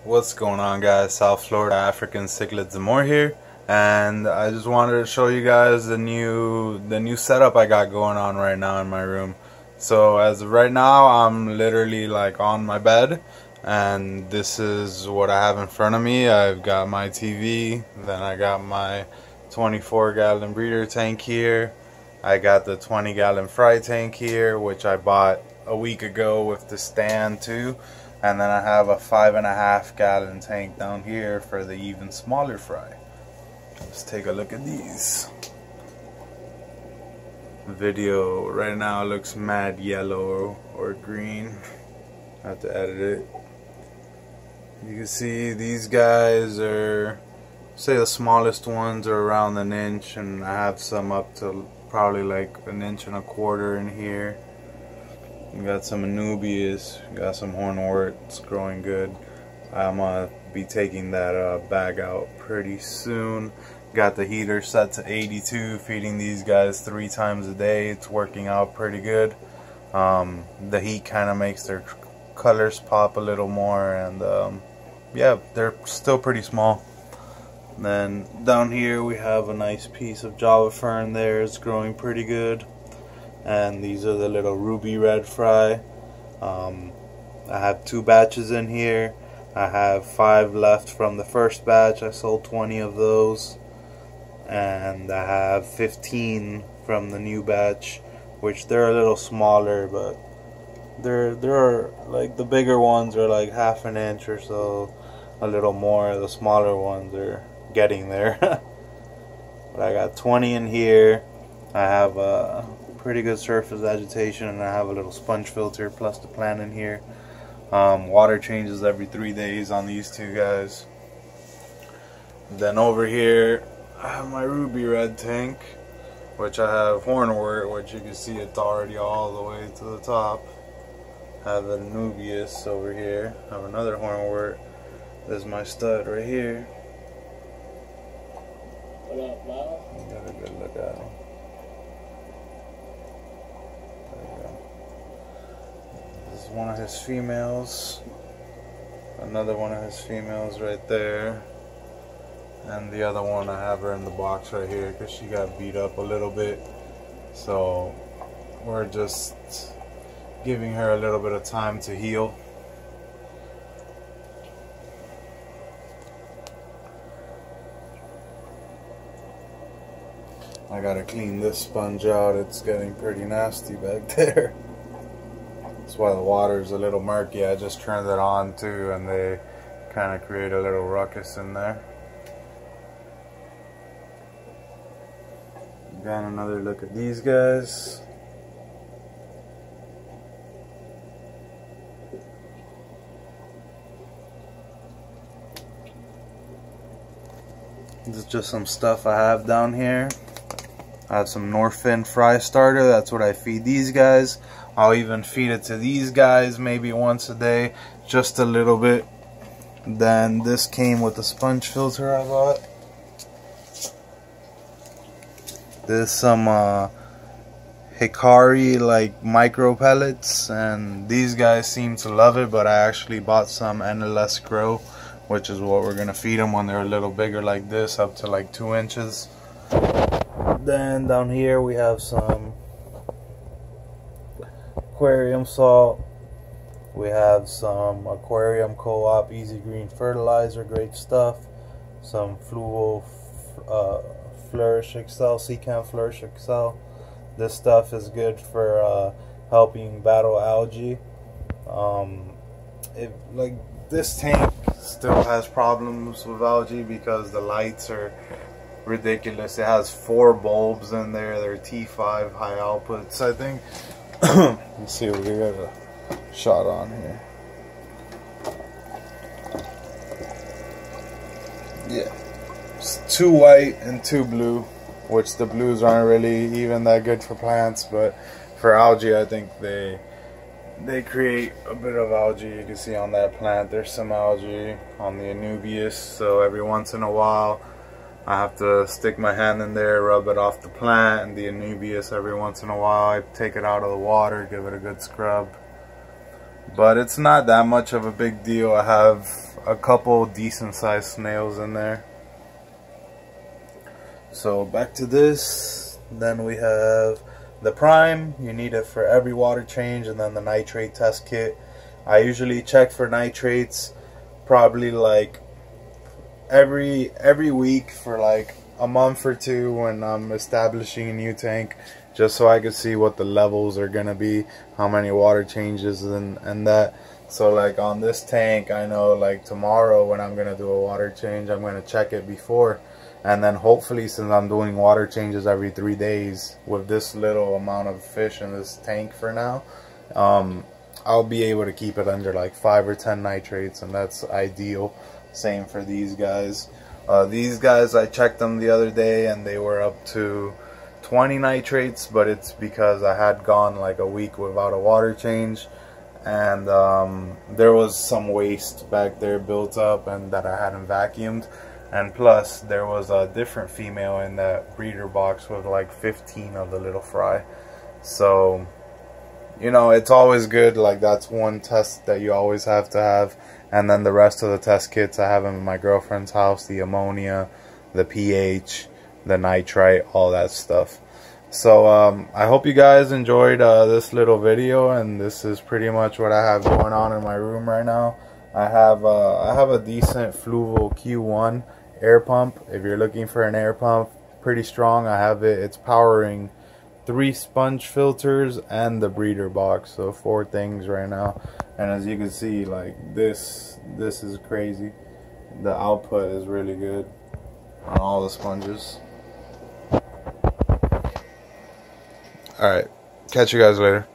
What's going on, guys? South Florida African Cichlid Zamor here, and I just wanted to show you guys the new setup I got going on right now in my room. So as of right now, I'm literally like on my bed, and this is what I have in front of me. I've got my TV, then I got my 24-gallon breeder tank here. I got the 20-gallon fry tank here, which I bought a week ago with the stand too. And then I have a 5.5-gallon tank down here for the even smaller fry. Let's take a look at these. The video right now looks mad yellow or green. I have to edit it. You can see these guys are, say the smallest ones are around an inch, and I have some up to probably like 1.25 inches in here. We got some Anubias, got some hornwort, it's growing good. I'm gonna be taking that bag out pretty soon. Got the heater set to 82, feeding these guys 3 times a day. It's working out pretty good. The heat kind of makes their colors pop a little more, and yeah, they're still pretty small. Then down here we have a nice piece of Java fern there. It's growing pretty good. And these are the little ruby red fry. I have 2 batches in here. I have 5 left from the first batch. I sold 20 of those, and I have 15 from the new batch, which they're a little smaller, but they're like, the bigger ones are like 1/2 inch or so, a little more. The smaller ones are getting there. But I got 20 in here. I have a pretty good surface agitation, and I have a little sponge filter plus the plant in here. Water changes every 3 days on these 2 guys. Then over here I have my ruby red tank, which I have hornwort, which you can see it's already all the way to the top. I have an Anubias over here. I have another hornwort. There's my stud right here. What up, Bob? Got a good look at him. One of his females, another one of his females right there, and the other one I have her in the box right here because she got beat up a little bit, so we're just giving her a little bit of time to heal. I gotta clean this sponge out, it's getting pretty nasty back there. That's why the water is a little murky. I just turned it on too, and they kind of create a little ruckus in there. Got another look at these guys. This is just some stuff I have down here. I have some Norfin fry starter. That's what I feed these guys. I'll even feed it to these guys maybe once a day, just a little bit. Then this came with the sponge filter I bought. There's some Hikari like micro pellets, and these guys seem to love it, but I actually bought some NLS Grow, which is what we're gonna feed them when they're a little bigger like this, up to like 2 inches. Then down here we have some aquarium salt. We have some aquarium co-op easy green fertilizer, great stuff. Some Fluo Flourish Excel, Secam Flourish Excel. This stuff is good for helping battle algae. Like, this tank still has problems with algae because the lights are ridiculous. It has 4 bulbs in there. They're T5 high outputs, I think. Let's see what we got a shot on here. Yeah, it's 2 white and 2 blue, which the blues aren't really even that good for plants, but for algae I think they create a bit of algae. You can see on that plant there's some algae on the Anubias, so every once in a while I have to stick my hand in there, rub it off the plant, and the Anubias every once in a while I take it out of the water, give it a good scrub. but it's not that much of a big deal. I have a couple decent sized snails in there. So back to this. Then we have the prime. You need it for every water change, and then the nitrate test kit. I usually check for nitrates probably like every week for like a month or two when I'm establishing a new tank, just so I can see what the levels are gonna be, how many water changes and that. So like on this tank, I know like tomorrow when I'm gonna do a water change, I'm gonna check it before, and then hopefully, since I'm doing water changes every 3 days with this little amount of fish in this tank for now, I'll be able to keep it under like 5 or 10 nitrates, and that's ideal. Same for these guys. These guys, I checked them the other day and they were up to 20 nitrates, but it's because I had gone like a week without a water change, and there was some waste back there built up and that I hadn't vacuumed, and plus there was a different female in that breeder box with like 15 of the little fry. So you know, it's always good. Like, that's one test that you always have to have. And then the rest of the test kits, I have them in my girlfriend's house. The ammonia, the pH, the nitrite, all that stuff. So I hope you guys enjoyed this little video, and this is pretty much what I have going on in my room right now. I have a decent Fluval Q1 air pump. If you're looking for an air pump, pretty strong. I have it. It's powering 3 sponge filters and the breeder box, so 4 things right now. And as you can see, like this is crazy. The output is really good on all the sponges. Alright, catch you guys later.